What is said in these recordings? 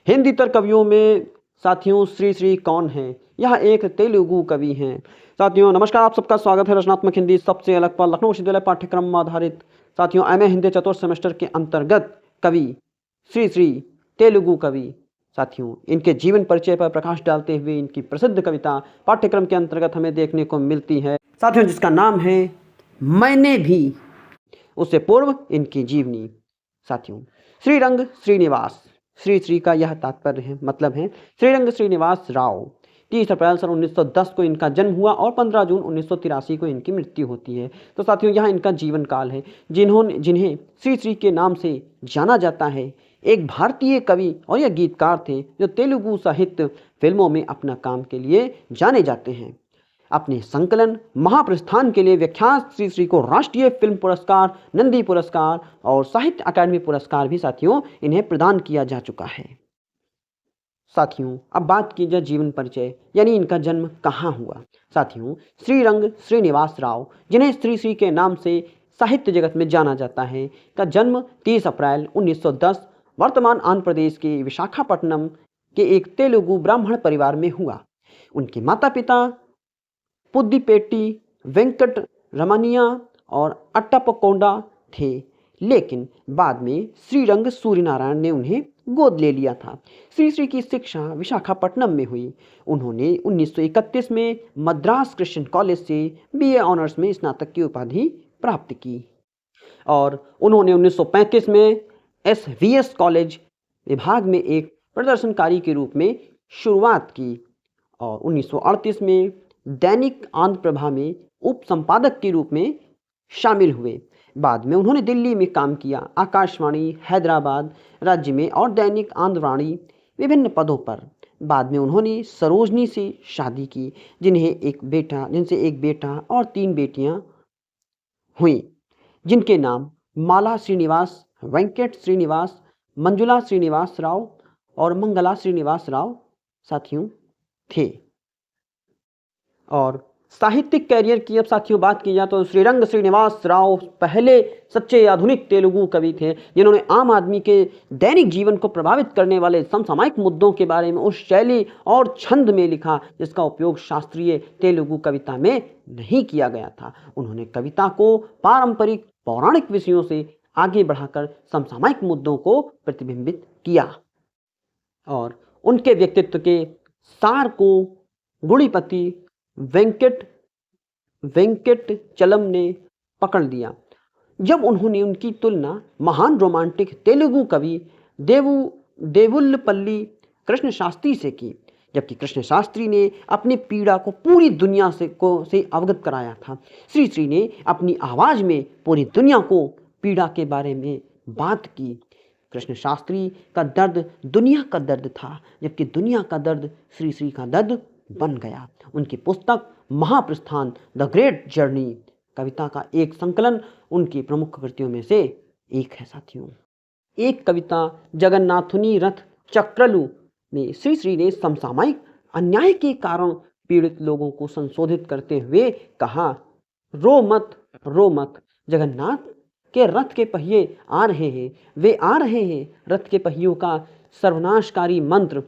हिंदीतर कवियों में साथियों श्री श्री कौन हैं? यह एक तेलुगु कवि हैं। साथियों नमस्कार, आप सबका स्वागत है रचनात्मक हिंदी सबसे अलग पर लखनऊ विश्वविद्यालय पाठ्यक्रम आधारित साथियों एमए हिंदी चतुर्थ सेमेस्टर के अंतर्गत कवि श्री श्री तेलुगु कवि साथियों इनके जीवन परिचय पर प्रकाश डालते हुए इनकी प्रसिद्ध कविता पाठ्यक्रम के अंतर्गत हमें देखने को मिलती है साथियों, जिसका नाम है मैंने भी। उससे पूर्व इनकी जीवनी साथियों। श्रीरंग श्रीनिवास, श्री श्री का यह तात्पर्य है, मतलब है श्रीरंग श्रीनिवास राव। 30 अप्रैल सन 1910 को इनका जन्म हुआ और 15 जून 1983 को इनकी मृत्यु होती है। तो साथियों यह इनका जीवन काल है। जिन्हें श्री श्री के नाम से जाना जाता है, एक भारतीय कवि और यह गीतकार थे जो तेलुगु साहित्य फिल्मों में अपना काम के लिए जाने जाते हैं। अपने संकलन महाप्रस्थान के लिए विख्यात श्री श्री को राष्ट्रीय फिल्म पुरस्कार, नंदी पुरस्कार और साहित्य अकादमी पुरस्कार भी साथियों इन्हें प्रदान किया जा चुका है। साथियों अब बात की जाए जीवन परिचय, यानी इनका जन्म कहाँ हुआ। साथियों श्रीरंग श्रीनिवास राव, जिन्हें श्री श्री के नाम से साहित्य जगत में जाना जाता है, का जन्म 30 अप्रैल 1910 वर्तमान आंध्र प्रदेश के विशाखापट्टनम के एक तेलुगु ब्राह्मण परिवार में हुआ। उनके माता पिता पुद्दिपेट्टी वेंकट रमनिया और अट्टापकोंडा थे, लेकिन बाद में श्रीरंग सूर्यनारायण ने उन्हें गोद ले लिया था। श्री श्री की शिक्षा विशाखापट्टनम में हुई। उन्होंने 1931 में मद्रास क्रिश्चियन कॉलेज से बीए ऑनर्स में स्नातक की उपाधि प्राप्त की और उन्होंने 1935 में एसवीएस कॉलेज विभाग में एक प्रदर्शनकारी के रूप में शुरुआत की और 1938 में दैनिक आंध्र प्रभा में उप संपादक के रूप में शामिल हुए। बाद में उन्होंने दिल्ली में काम किया, आकाशवाणी हैदराबाद राज्य में और दैनिक आंध्रवाणी विभिन्न पदों पर। बाद में उन्होंने सरोजनी से शादी की, जिनसे एक बेटा और 3 बेटियां हुई, जिनके नाम माला श्रीनिवास, वेंकट श्रीनिवास, मंजुला श्रीनिवास राव और मंगला श्रीनिवास राव साथियों थे। और साहित्यिक कैरियर की अब साथियों बात की जाए तो श्रीरंग श्रीनिवास राव पहले सच्चे आधुनिक तेलुगु कवि थे, जिन्होंने आम आदमी के दैनिक जीवन को प्रभावित करने वाले समसामयिक मुद्दों के बारे में उस शैली और छंद में लिखा जिसका उपयोग शास्त्रीय तेलुगु कविता में नहीं किया गया था। उन्होंने कविता को पारंपरिक पौराणिक विषयों से आगे बढ़ाकर समसामयिक मुद्दों को प्रतिबिंबित किया और उनके व्यक्तित्व के सार को गुणिपति वेंकट चलम ने पकड़ लिया जब उन्होंने उनकी तुलना महान रोमांटिक तेलुगु कवि देवुल्लपल्ली कृष्ण शास्त्री से की, जबकि कृष्ण शास्त्री ने अपनी पीड़ा को पूरी दुनिया से अवगत कराया था। श्री श्री ने अपनी आवाज में पूरी दुनिया को पीड़ा के बारे में बात की। कृष्ण शास्त्री का दर्द दुनिया का दर्द था, जबकि दुनिया का दर्द श्री श्री का दर्द बन गया। उनकी पुस्तक महाप्रस्थान द ग्रेट जर्नी कविता का एक संकलन उनकी प्रमुख कृतियों में से एक है। साथियों एक कविता जगन्नाथुनी रथ चक्रलु में श्री श्री ने समसामयिक अन्याय के कारण पीड़ित लोगों को संशोधित करते हुए कहा, रो मत, जगन्नाथ के रथ के पहिए आ रहे हैं, वे आ रहे हैं, रथ के पहियों का सर्वनाशकारी मंत्र।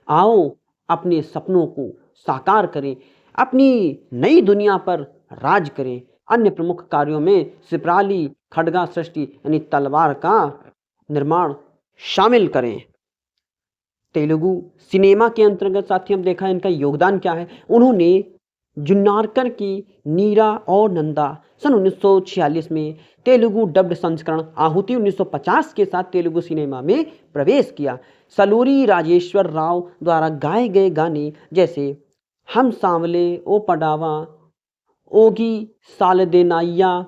आओ अपने सपनों को साकार करें, अपनी नई दुनिया पर राज करें। अन्य प्रमुख कार्यों में सिपराली खड्गा सृष्टि यानी तलवार का निर्माण शामिल करें। तेलुगु सिनेमा के अंतर्गत साथियों देखा इनका योगदान क्या है। उन्होंने जुन्नारकर की नीरा और नंदा सन 1946 में तेलुगु डब्ड संस्करण आहुति 1950 के साथ तेलुगु सिनेमा में प्रवेश किया। सलूरी राजेश्वर राव द्वारा गाए गए गाने जैसे हम सांवले ओ पडावा, ओगी सालदेनाइया,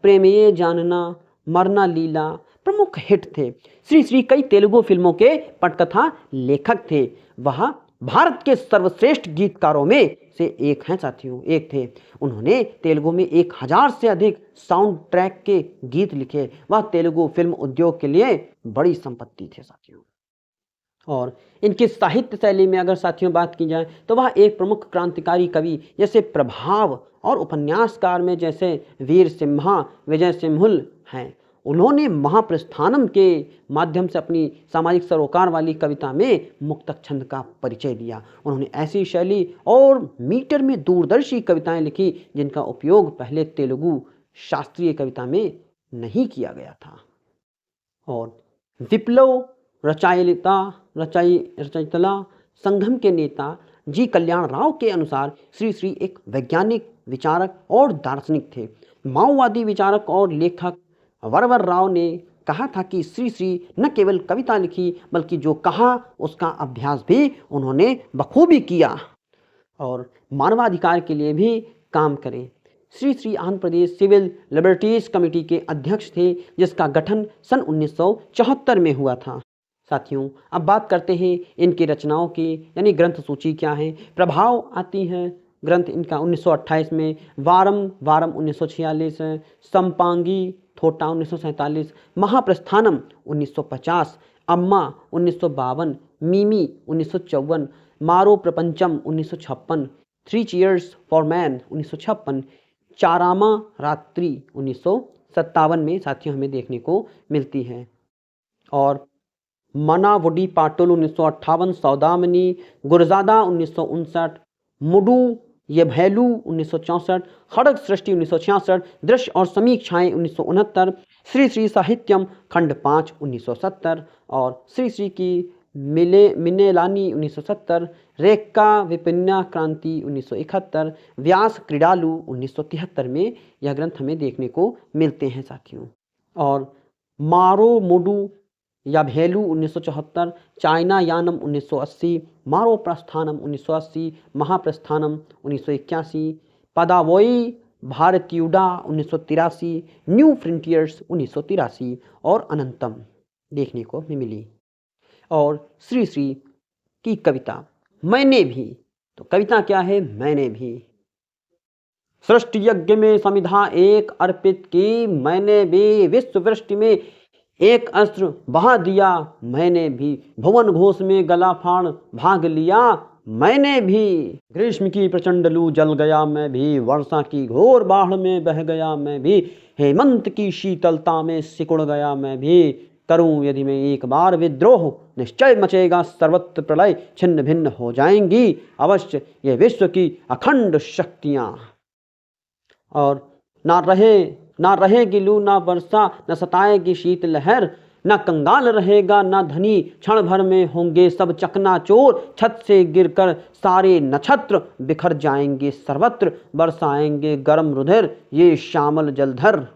प्रेमये जानना, मरना लीला प्रमुख हिट थे। श्री श्री कई तेलुगु फिल्मों के पटकथा लेखक थे। वह भारत के सर्वश्रेष्ठ गीतकारों में से एक हैं साथियों, एक थे। उन्होंने तेलुगु में 1000 से अधिक साउंड ट्रैक के गीत लिखे। वह तेलुगु फिल्म उद्योग के लिए बड़ी संपत्ति थे साथियों। और इनकी साहित्य शैली में अगर साथियों बात की जाए तो वह एक प्रमुख क्रांतिकारी कवि जैसे प्रभाव और उपन्यासकार में जैसे वीर सिम्हा, विजय सिंहुल हैं। उन्होंने महाप्रस्थानम के माध्यम से अपनी सामाजिक सरोकार वाली कविता में मुक्तक छंद का परिचय दिया। उन्होंने ऐसी शैली और मीटर में दूरदर्शी कविताएं लिखी जिनका उपयोग पहले तेलुगु शास्त्रीय कविता में नहीं किया गया था। और विप्लव रचयितला संगम के नेता जी कल्याण राव के अनुसार श्री श्री एक वैज्ञानिक, विचारक और दार्शनिक थे। माओवादी विचारक और लेखक वरवर राव ने कहा था कि श्री श्री न केवल कविता लिखी बल्कि जो कहा उसका अभ्यास भी उन्होंने बखूबी किया और मानवाधिकार के लिए भी काम करें। Shri Shri Andhra Pradesh civil liberties committee के अध्यक्ष थे जिसका गठन सन 1974 में हुआ था। साथियों, अब बात करते हैं इनकी रचनाओं की, यानी ग्रंथ सूची क्या है। प्रभाव आती है ग्रंथ इनका 1928 में, वारम 1946, संपांगी थोटा 1947, महाप्रस्थानम 1950, अम्मा 1952, मीमी 1954, मारो प्रपंचम 1956, 3 चीयर्स फॉर मैन 1956, चारामा रात्रि 1957 में साथियों हमें देखने को मिलती है। और मनावुडी पाटुल 1958, सौदामिनी, गुरजादा 1959, मुडू येभैलू 1964, खड़ग सृष्टि 1966, दृश्य और समीक्षाएं 1969, श्री श्री साहित्यम खंड 5 1970 और श्री श्री की मिनेलानी 1970, रेक्का विपिन्या क्रांति 1971, व्यास क्रीडालु 1973 में यह ग्रंथ हमें देखने को मिलते हैं साथियों। और मारो मुडू या भेलू 1974, चाइना यानम 1980, मारो प्रस्थानम 1980, महाप्रस्थानम 1981, पदावोई भारतीयुडा 1983, न्यू फ्रंटियर्स 1983 और अनंतम देखने को मिली। और श्री श्री की कविता मैंने भी, तो कविता क्या है, मैंने भी। सृष्टि यज्ञ में समिधा एक अर्पित की, मैंने भी विश्व वृष्टि में एक अस्त्र बहा दिया, मैंने भी भुवन घोष में गला फाड़ भाग लिया, मैंने भी ग्रीष्म की प्रचंड लू जल गया, मैं भी वर्षा की घोर बाढ़ में बह गया, मैं भी हेमंत की शीतलता में सिकुड़ गया, मैं भी करूं यदि मैं एक बार विद्रोह, निश्चय मचेगा सर्वत्र प्रलय, छिन्न भिन्न हो जाएंगी अवश्य ये विश्व की अखंड शक्तियां। और ना रहेगी लू ना वर्षा, न सताएगी शीत लहर, न कंगाल रहेगा न धनी, क्षण भर में होंगे सब चकनाचूर, छत से गिरकर सारे नक्षत्र बिखर जाएंगे सर्वत्र, बरसाएंगे गर्म रुधिर ये श्यामल जलधर।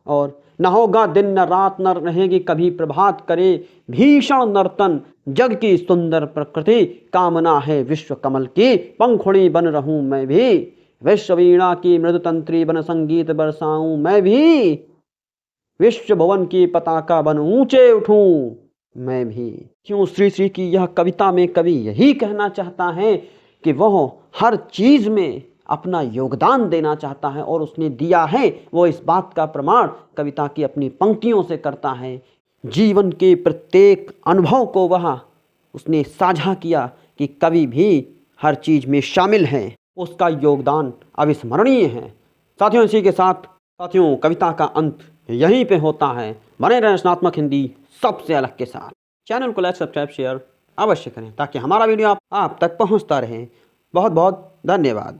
और न होगा दिन न रात, न रहेगी कभी प्रभात, करे भीषण नर्तन जग की सुंदर प्रकृति, कामना है विश्व कमल की पंखुड़ी बन रहूं मैं भी, विश्व वीणा की मृदु तंत्री बन संगीत बरसाऊं मैं भी, विश्व भवन की पताका बन ऊंचे उठूं मैं भी। क्यों श्री श्री की यह कविता में कवि यही कहना चाहता है कि वह हर चीज में अपना योगदान देना चाहता है और उसने दिया है, वो इस बात का प्रमाण कविता की अपनी पंक्तियों से करता है। जीवन के प्रत्येक अनुभव को वह उसने साझा किया कि कवि भी हर चीज में शामिल है, उसका योगदान अविस्मरणीय है। साथियों, इसी के साथ साथियों कविता का अंत यहीं पे होता है। बने रहें रचनात्मक हिंदी सबसे अलग के साथ। चैनल को लाइक, सब्सक्राइब, शेयर अवश्य करें ताकि हमारा वीडियो आप तक पहुंचता रहे। बहुत बहुत धन्यवाद।